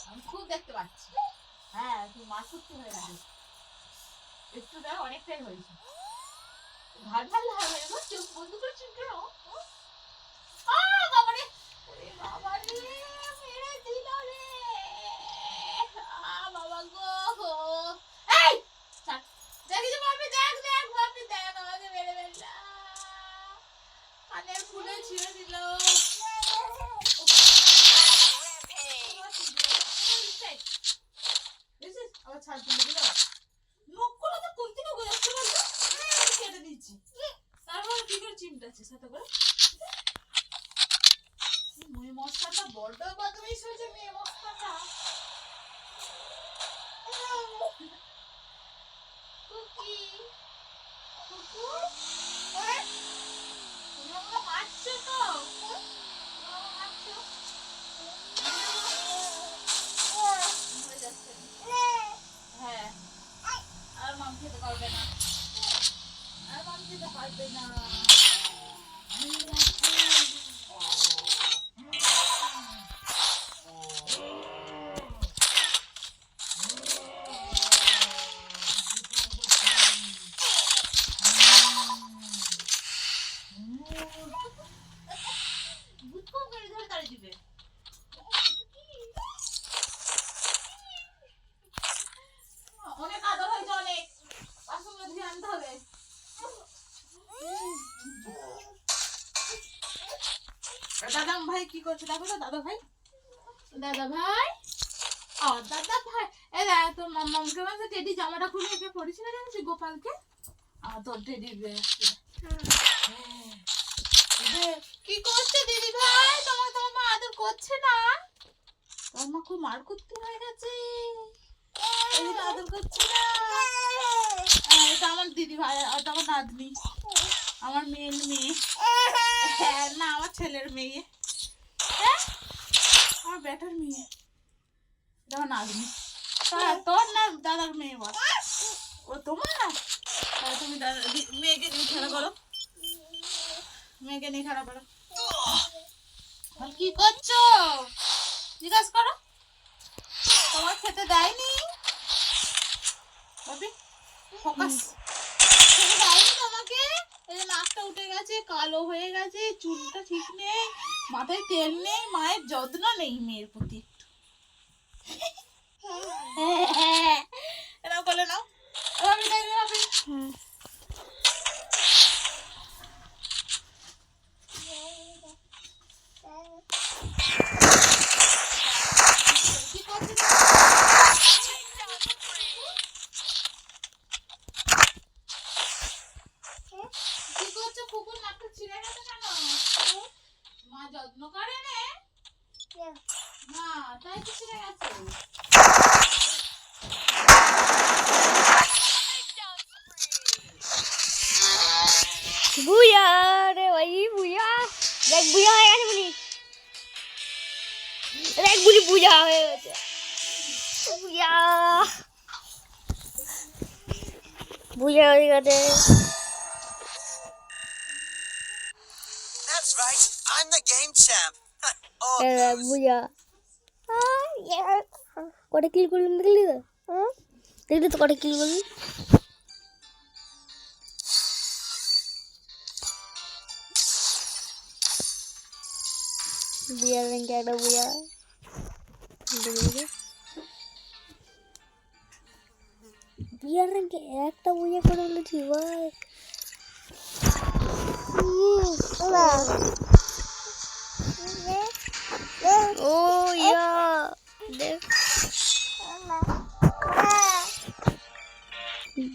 আমি খুব দেখতে পাচ্ছি। হ্যাঁ তুই মাসুত্তি হয়ে গেছে একটু দেখ অনেকটাই হয়েছে ঘাট মারলে হবে এবার চোখ বন্ধ করে চুপ কেন বাবারে বাবারে মেরে দিল রে বাবা গো এই দেখি যে মারবি দেখ দেখ মারবি দেখ আমাকে মেরে ফেললা কানের ফুলে ছিঁড়ে দিল আবার ছাড় দিলে দিল নখগুলো তো কোনদিন উগে যাচ্ছে বলতো কেটে দিচ্ছি তারপর কি করে চিমটাচ্ছে সাথে করে মেয়ে মশলাটা বড্ড বদমাইশ হয়েছে মেয়ে মশলাটা কুকি কুকু তুমি আমাকে মারছো তো হ্যাঁ আর মাম খেতে পারবে না আর মাম খেতে পারবে না অনেক আদর হয়েছে অনেক বাসনগুলো ধুয়ে আনতে হবে দাদা ভাই কি করছে দেখো তো দাদা ভাই দাদা ভাই দাদা ভাই এ তোর মামকে বলছে টেডি জামাটা খুলে একে পড়েছিল জানিস গোপালকে তোর টেডি কি করছে দিদি ভাই তোমার মা আদর করছে না তোর মা খুব মার করতে হয়ে গেছে আদর করছে না এটা আমার দিদি ভাই এটা আমার নাতনি আমার মেয়ের মেয়ে না আমার ছেলের মেয়ে আমার বেটার মেয়ে এটা আমার নাতনি তোর না দাদার মেয়ে বল ও তোমার তুমি দাদা মেয়েকে নিয়ে খেলা করো মেয়েকে নিয়ে খেলা করো কি করছো জিজ্ঞাসা করো তোমার খেতে দেয়নি বাবি ফোকাস খেতে দেয়নি তোমাকে এই যে নাকটা উঠে গেছে কালো হয়ে গেছে চুলটা ঠিক নেই মাথায় তেল নেই মায়ের যত্ন নেই মেয়ের প্রতি একটু এরা বলে নাও আমি দেখবি বাবি মা যত্ন করে রে না তাই তো ছিঁড়ে গেছে বুয়া রে ভাই বুয়া দেখ বুয়া হয়ে গেছে বলি দেখ বলি বুয়া হয়ে গেছে বুয়া বুয়া হয়ে গেছে That's right. I'm the game champ. বুয়া কটা কিল করলাম দেখলি তো দেখলি তো কটা কিল করলি বুয়া র্যাঙ্কে একটা বুয়া বুয়া র্যাঙ্কে একটা বুয়া করে বলেছি ভাই